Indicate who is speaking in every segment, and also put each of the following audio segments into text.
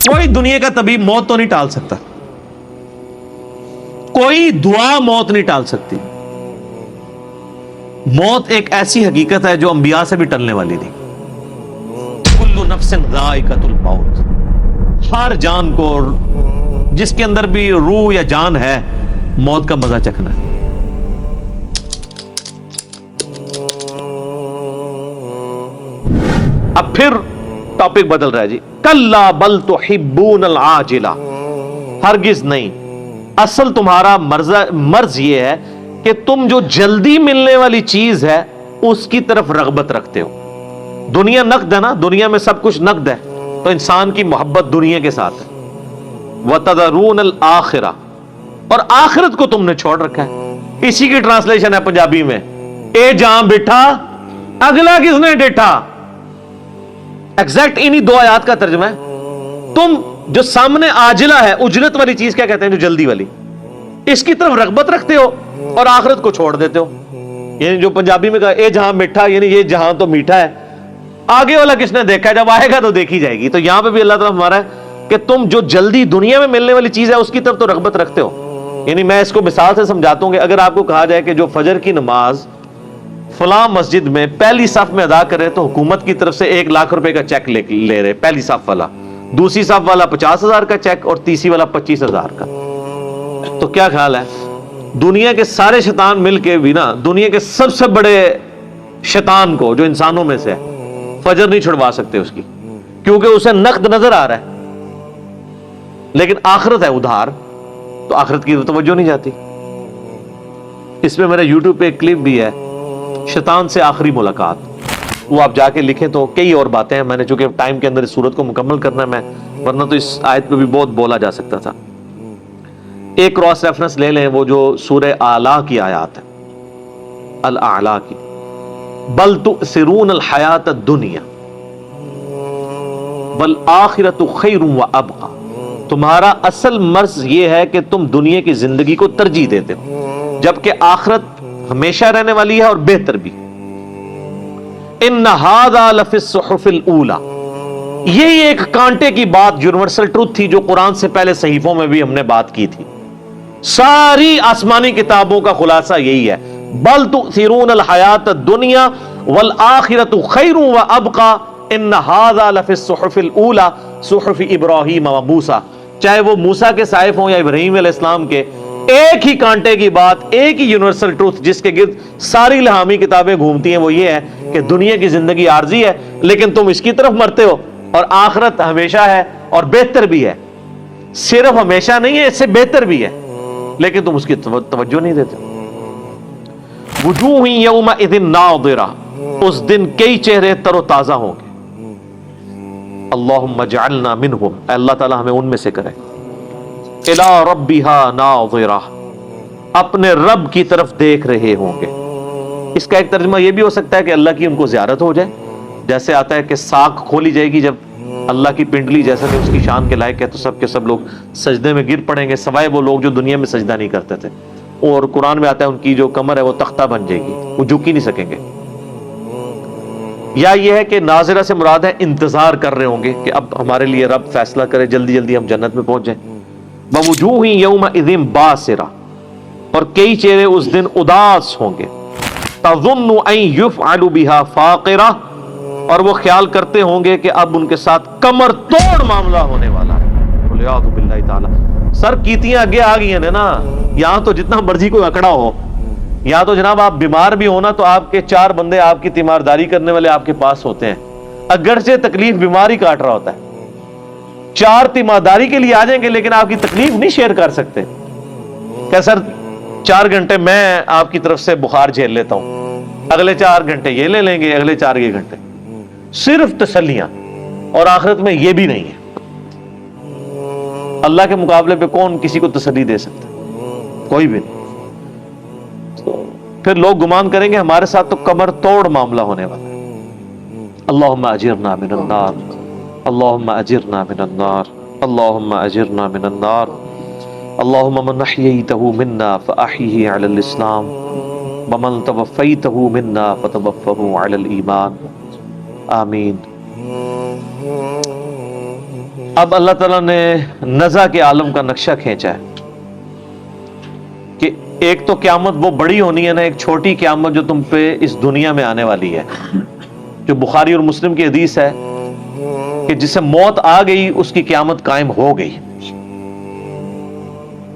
Speaker 1: کوئی دنیا کا طبیب موت تو نہیں ٹال سکتا، کوئی دعا موت نہیں ٹال سکتی. موت ایک ایسی حقیقت ہے جو انبیاء سے بھی ٹلنے والی نہیں. کل نفس ذائقۃ الموت، ہر جان کو، جس کے اندر بھی روح یا جان ہے، موت کا مزہ چکھنا ہے. اب پھر ٹاپک بدل رہا ہے جی. کلا بل تحبون العاجلہ، ہرگز نہیں، اصل تمہارا مرض یہ ہے کہ تم جو جلدی ملنے والی چیز ہے اس کی طرف رغبت رکھتے ہو. دنیا نقد ہے نا، دنیا میں سب کچھ نقد ہے، تو انسان کی محبت دنیا کے ساتھ ہے. وَتَذَرُونَ الْآخِرَةَ، اور آخرت کو تم نے چھوڑ رکھا ہے. اسی کی ٹرانسلیشن ہے پنجابی میں، اے جہاں بٹھا اگلا کس نے ڈیٹھا. ایگزیکٹ انہی دو آیات کا ترجمہ ہے. تم جو سامنے عاجلہ ہے، اجرت والی چیز کیا کہتے ہیں، جو جلدی والی، اس کی طرف رغبت رکھتے ہو اور آخرت کو چھوڑ دیتے ہو. یعنی جو پنجابی میں کہا اے جہاں میٹھا، یعنی یہ جہاں تو میٹھا ہے، آگے والا کس نے دیکھا ہے، جب آئے گا تو دیکھی جائے گی. تو یہاں پہ بھی اللہ تعالیٰ ہمارا ہے کہ تم جو جلدی دنیا میں ملنے والی چیز ہے اس کی طرف تو رغبت رکھتے ہو. یعنی میں اس کو مثال سے سمجھاتا ہوں کہ اگر آپ کو کہا جائے کہ جو فجر کی نماز فلاں مسجد میں پہلی صف میں ادا کرے تو حکومت کی طرف سے 1 لاکھ روپے کا چیک لے رہے، پہلی صف والا، دوسری صف والا 50,000 کا چیک اور تیسری والا 25,000 کا. تو کیا خیال ہے، دنیا کے سارے شیطان مل کے بھی نا، دنیا کے سب سے بڑے شیطان کو جو انسانوں میں سے ہے، فجر نہیں چھڑوا سکتے اس کی، کیونکہ اسے نقد نظر آ رہا ہے. لیکن آخرت ہے ادھار، تو آخرت کی توجہ نہیں جاتی. اس میں میرے یوٹیوب پہ ایک کلپ بھی ہے، شیطان سے آخری ملاقات. وہ آپ جا کے لکھیں تو کئی اور باتیں ہیں. میں نے چونکہ ٹائم کے اندر اس صورت کو مکمل کرنا ہے، میں ورنہ تو اس آیت پہ بھی بہت بولا جا سکتا تھا. ایک کراس ریفرنس لے لیں، وہ جو سورہ اعلیٰ کی آیات ہے، الاعلیٰ کی، بل تؤثرون الحیات الدنیا والآخرۃ خیر وابقی. تمہارا اصل مرض یہ ہے کہ تم دنیا کی زندگی کو ترجیح دیتے ہو، جبکہ آخرت ہمیشہ رہنے والی ہے اور بہتر بھی. ان ھذا لفی الصحف الاولی، یہی ایک کانٹے کی بات، یونیورسل ٹروتھ تھی جو قرآن سے پہلے صحیفوں میں بھی ہم نے بات کی تھی. ساری آسمانی کتابوں کا خلاصہ یہی ہے، بل تؤثرون الحیات الدنیا والآخرۃ خیر وابقی ان ھذا لفی الصحف الاولی صحف ابراہیم و موسیٰ. چاہے وہ موسیٰ کے صحائف ہوں یا ابراہیم علیہ السلام کے، ایک ہی کانٹے کی بات، ایک ہی یونیورسل ٹروتھ جس کے گرد ساری الہامی کتابیں گھومتی ہیں، وہ یہ ہے کہ دنیا کی زندگی عارضی ہے لیکن تم اس کی طرف مرتے ہو، اور آخرت ہمیشہ ہے اور بہتر بھی ہے. صرف ہمیشہ نہیں ہے، اس سے بہتر بھی ہے، لیکن تم اس کی توجہ نہیں دیتے. وجوہ یومئذ ناظرہ، اس دن کئی چہرے تر و تازہ ہوں گے. اللہم اجعلنا منہم، اے اللہ تعالیٰ ہمیں ان میں سے کرے. الی ربہا ناظرہ، اپنے رب کی طرف دیکھ رہے ہوں گے. اس کا ایک ترجمہ یہ بھی ہو سکتا ہے کہ اللہ کی ان کو زیارت ہو جائے. جیسے آتا ہے کہ ساکھ کھولی جائے گی جب اللہ کی پنڈلی، جیسا کہ اس کی شان کے لائق ہے، تو سب کے سب لوگ سجدے میں گر پڑیں گے سوائے وہ لوگ جو دنیا میں سجدہ نہیں کرتے تھے. اور قرآن میں آتا ہے ان کی جو کمر ہے وہ تختہ بن جائے گی، وہ جھک ہی نہیں سکیں گے. یا یہ ہے کہ ناظرہ سے مراد ہے انتظار کر رہے ہوں گے کہ اب ہمارے لیے رب فیصلہ کرے، جلدی جلدی ہم جنت میں پہنچ جائیں. وَوُجُوهٍ يَوْمَئِذٍ بَاسِرَةٍ، اور کئی چہرے اس دن اداس ہوں گے. تَظُنُّ أَن يُفْعَلُ بِهَا فَاقِرَةٌ، اور وہ خیال کرتے ہوں گے کہ اب ان کے ساتھ کمر توڑ معاملہ ہونے والا ہے. وَالْعِيَاذُ بِاللَّهِ تَعَالَى. سر کیتیاں آگے آ گئی ہیں نا، یہاں تو جتنا مرضی کوئی اکڑا ہو، یہاں تو جناب آپ بیمار بھی ہونا تو آپ کے 4 بندے آپ کی تیمارداری کرنے والے آپ کے پاس ہوتے ہیں، اگرچہ تکلیف بیماری کاٹ رہا ہوتا ہے. 4 تیمارداری کے لیے آ جائیں گے لیکن آپ کی تکلیف نہیں شیئر کر سکتے کہ سر 4 گھنٹے میں آپ کی طرف سے بخار جھیل لیتا ہوں، اگلے 4 گھنٹے یہ لے لیں گے، اگلے 4 یہ گھنٹے. صرف تسلیاں، اور آخرت میں یہ بھی نہیں ہے. اللہ کے مقابلے پہ کون کسی کو تسلی دے سکتا؟ کوئی بھی نہیں. پھر لوگ گمان کریں گے ہمارے ساتھ تو کمر توڑ معاملہ ہونے والا ہے. اللہم اجرنا من النار، اللہم اجرنا من النار، اللہم اجرنا من النار. اللہم من احییتہ منا فاحیہ علی الاسلام ومن توفیتہ منا فتوفہ علی الایمان. آمین. اب اللہ تعالیٰ نے نزع کے عالم کا نقشہ کھینچا ہے کہ ایک تو قیامت وہ بڑی ہونی ہے نا، ایک چھوٹی قیامت جو تم پہ اس دنیا میں آنے والی ہے، جو بخاری اور مسلم کی حدیث ہے کہ جسے موت آ گئی اس کی قیامت قائم ہو گئی.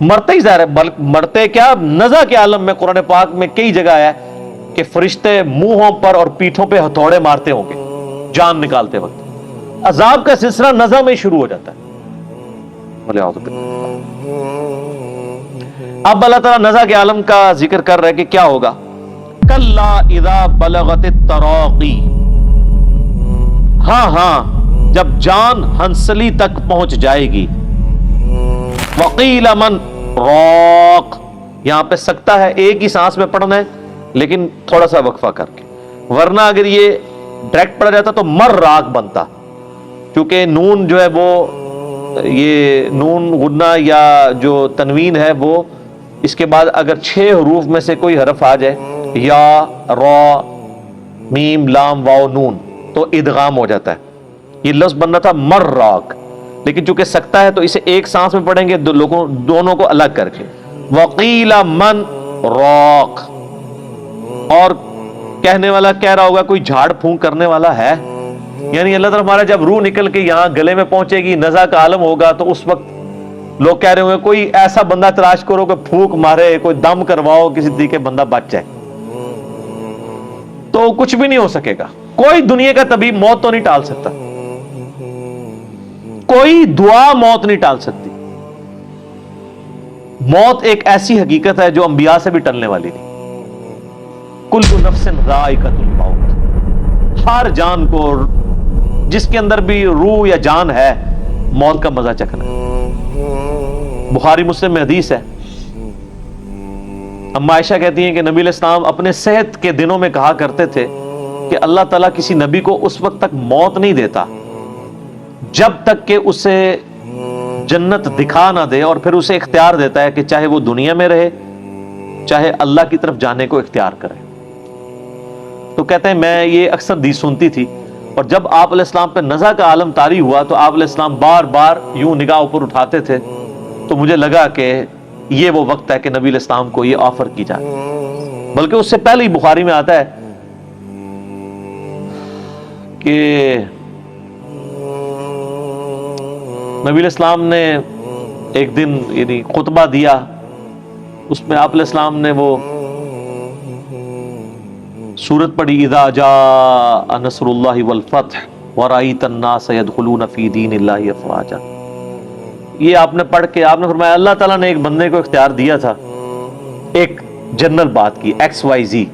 Speaker 1: مرتے ہی ظاہر ہے، مرتے کیا، نزع کے عالم میں قرآن پاک میں کئی جگہ ہے کہ فرشتے منہوں پر اور پیٹھوں پہ ہتھوڑے مارتے ہوں گے جان نکالتے وقت. عذاب کا سلسلہ نزع میں شروع ہو جاتا ہے. اب اللہ تعالیٰ نزع کے عالم کا ذکر کر رہے کہ کیا ہوگا. کلا اذا بلغت التراقی، ہاں جب جان ہنسلی تک پہنچ جائے گی. وقیل من راق، یہاں پہ سکتا ہے ایک ہی سانس میں پڑھنا ہے لیکن تھوڑا سا وقفہ کر کے، ورنہ اگر یہ ڈائریکٹ پڑھا جاتا تو مر راق بنتا، کیونکہ نون جو ہے وہ، یہ نون غنہ یا جو تنوین ہے وہ، اس کے بعد اگر 6 حروف میں سے کوئی حرف آ جائے، یا را میم لام واو نون، تو ادغام ہو جاتا ہے. یہ لفظ بننا تھا مر راق، لیکن چونکہ سکتا ہے تو اسے ایک سانس میں پڑھیں گے دونوں کو الگ کر کے. وقیل من راق، اور کہنے والا کہہ رہا ہوگا کوئی جھاڑ پھونک کرنے والا ہے. یعنی اللہ تعالیٰ ہمارا جب روح نکل کے یہاں گلے میں پہنچے گی، نزع کا عالم ہوگا، تو اس وقت لوگ کہہ رہے ہوں گے کوئی ایسا بندہ تلاش کرو کہ پھونک مارے، کوئی دم کرواؤ کسی طریقے بندہ بچ جائے. تو کچھ بھی نہیں ہو سکے گا. کوئی دنیا کا طبیب موت تو نہیں ٹال سکتا، کوئی دعا موت نہیں ٹال سکتی. موت ایک ایسی حقیقت ہے جو انبیاء سے بھی ٹلنے والی نہیں. کل نفس ذائقۃ الموت، ہر جان کو، جس کے اندر بھی روح یا جان ہے، موت کا مزہ چکھنا ہے. بخاری مسلم میں حدیث ہے، اما عائشہ کہتی ہیں کہ نبی علیہ السلام اپنے صحت کے دنوں میں کہا کرتے تھے کہ اللہ تعالیٰ کسی نبی کو اس وقت تک موت نہیں دیتا جب تک کہ اسے جنت دکھا نہ دے، اور پھر اسے اختیار دیتا ہے کہ چاہے وہ دنیا میں رہے چاہے اللہ کی طرف جانے کو اختیار کرے. تو کہتے ہیں میں یہ اکثر حدیث سنتی تھی، اور جب آپ علیہ السلام پہ نزع کا عالم طاری ہوا تو آپ علیہ السلام بار بار یوں نگاہ اوپر اٹھاتے تھے، تو مجھے لگا کہ یہ وہ وقت ہے کہ نبی علیہ السلام کو یہ آفر کی جائے. بلکہ اس سے پہلے ہی بخاری میں آتا ہے کہ نبی علیہ السلام نے ایک دن یعنی خطبہ دیا، اس میں آپ علیہ السلام نے وہ سورت پڑھی، اذا جاء نصر اللہ والفتح ورأیت الناس يدخلون فی دین اللہ افواجا. یہ آپ نے پڑھ کے آپ نے فرمایا اللہ تعالیٰ نے ایک بندے کو اختیار دیا تھا ایک جنرل بات کی، XYZ،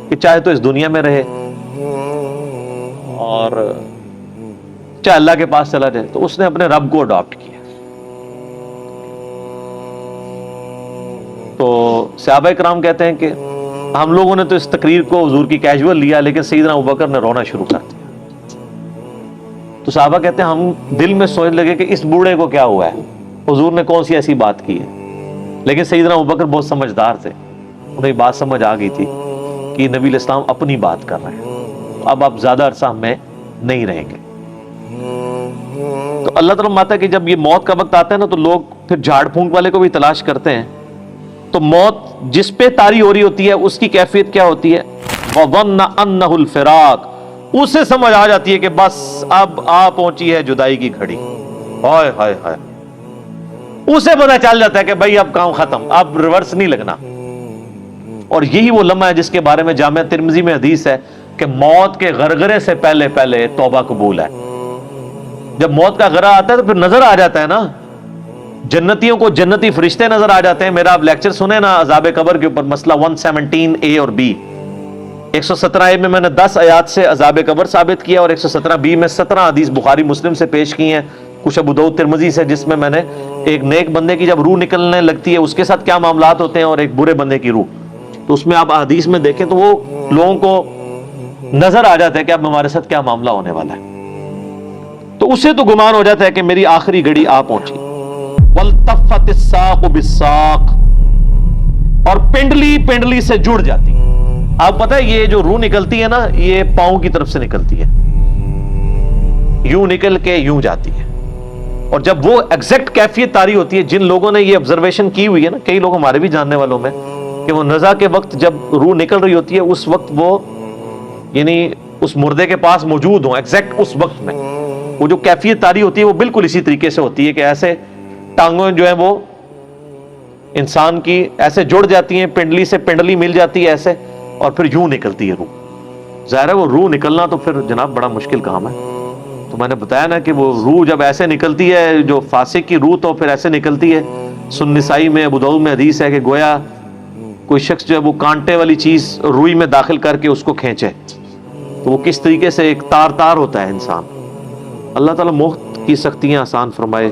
Speaker 1: کہ چاہے تو اس دنیا میں رہے اور چاہے اللہ کے پاس چلا جائے. تو اس نے اپنے رب کو اڈاپٹ کیا. تو صحابہ کرام کہتے ہیں کہ ہم لوگوں نے تو اس تقریر کو حضور کی کیجول لیا، لیکن سیدنا ابوبکر نے رونا شروع کر دیا. تو صحابہ کہتے ہیں ہم دل میں سوچنے لگے کہ اس بوڑھے کو کیا ہوا ہے، حضور نے کون سی ایسی بات کی ہے. لیکن سیدنا ابوبکر بہت سمجھدار تھے، انہیں بات سمجھ آ گئی تھی کہ نبی علیہ السلام اپنی بات کر رہے ہیں، اب آپ زیادہ عرصہ میں نہیں رہیں گے. تو اللہ تعالیٰ ماتا ہے کہ جب یہ موت کا وقت آتا ہے نا تو لوگ پھر جھاڑ پھونک والے کو بھی تلاش کرتے ہیں. تو موت جس پہ طاری ہو رہی ہوتی ہے اس کی کیفیت کیا ہوتی ہے؟ وَظَنَّ أَنَّهُ الْفِرَاقُ، اسے سمجھ آ جاتی ہے کہ بس اب آ پہنچی ہے جدائی کی گھڑی. ہائے ہائے ہائے، اسے پتہ چل جاتا ہے کہ بھائی اب کام ختم، اب ریورس نہیں لگنا. اور یہی وہ لمحہ ہے جس کے بارے میں جامعہ ترمذی میں حدیث ہے کہ موت کے غرغرے سے پہلے پہلے توبہ قبول ہے. جب موت کا غرہ آتا ہے تو پھر نظر آ جاتا ہے نا، جنتیوں کو جنتی فرشتے نظر آ جاتے ہیں. میرا آپ لیکچر سنیں نا عذاب قبر کے اوپر، مسئلہ 117A اور B. 117A میں نے 10 آیات سے عذاب قبر ثابت کیا، اور 117B میں 17 حدیث بخاری مسلم سے پیش کی ہیں، کچھ ابو داؤد ترمذی سے، جس میں نے ایک نیک بندے کی جب روح نکلنے لگتی ہے اس کے ساتھ کیا معاملات ہوتے ہیں، اور ایک برے بندے کی روح. تو اس میں آپ حدیث میں دیکھیں تو وہ لوگوں کو نظر آ جاتا ہے کہ اب ہمارے ساتھ کیا معاملہ ہونے والا ہے. تو اسے تو گمان ہو جاتا ہے کہ میری آخری گھڑی آ پہنچی. والتفت الساق بالساق، اور پنڈلی پنڈلی سے جڑ جاتی. آپ پتہ ہے یہ جو روح نکلتی ہے نا، یہ پاؤں کی طرف سے نکلتی ہے، یوں نکل کے یوں جاتی ہے. اور جب وہ ایگزیکٹ کیفیت طاری ہوتی ہے، جن لوگوں نے یہ آبزرویشن کی ہوئی ہے نا، کئی لوگ ہمارے بھی جاننے والوں میں، کہ وہ نزا کے وقت جب روح نکل رہی ہوتی ہے اس وقت وہ یعنی اس مردے کے پاس موجود ہوں ایگزیکٹ اس وقت میں، وہ جو کیفیت طاری ہوتی ہے وہ بالکل اسی طریقے سے ہوتی ہے کہ ایسے ٹانگوں جو ہیں وہ انسان کی ایسے جڑ جاتی ہیں، پنڈلی سے پنڈلی مل جاتی ہے ایسے، اور پھر یوں نکلتی ہے روح۔ ظاہر ہے وہ روح نکلنا تو پھر جناب بڑا مشکل کام ہے۔ تو میں نے بتایا نا کہ وہ روح جب ایسے نکلتی ہے، جو فاسق کی روح تو پھر ایسے نکلتی ہے، سنن نسائی میں ابو داؤد میں حدیث ہے کہ گویا کوئی شخص جو ہے وہ کانٹے والی چیز روئی میں داخل کر کے اس کو کھینچے، تو وہ کس طریقے سے ایک تار تار ہوتا ہے انسان۔ اللہ تعالیٰ موت کی سختیاں آسان فرمائے۔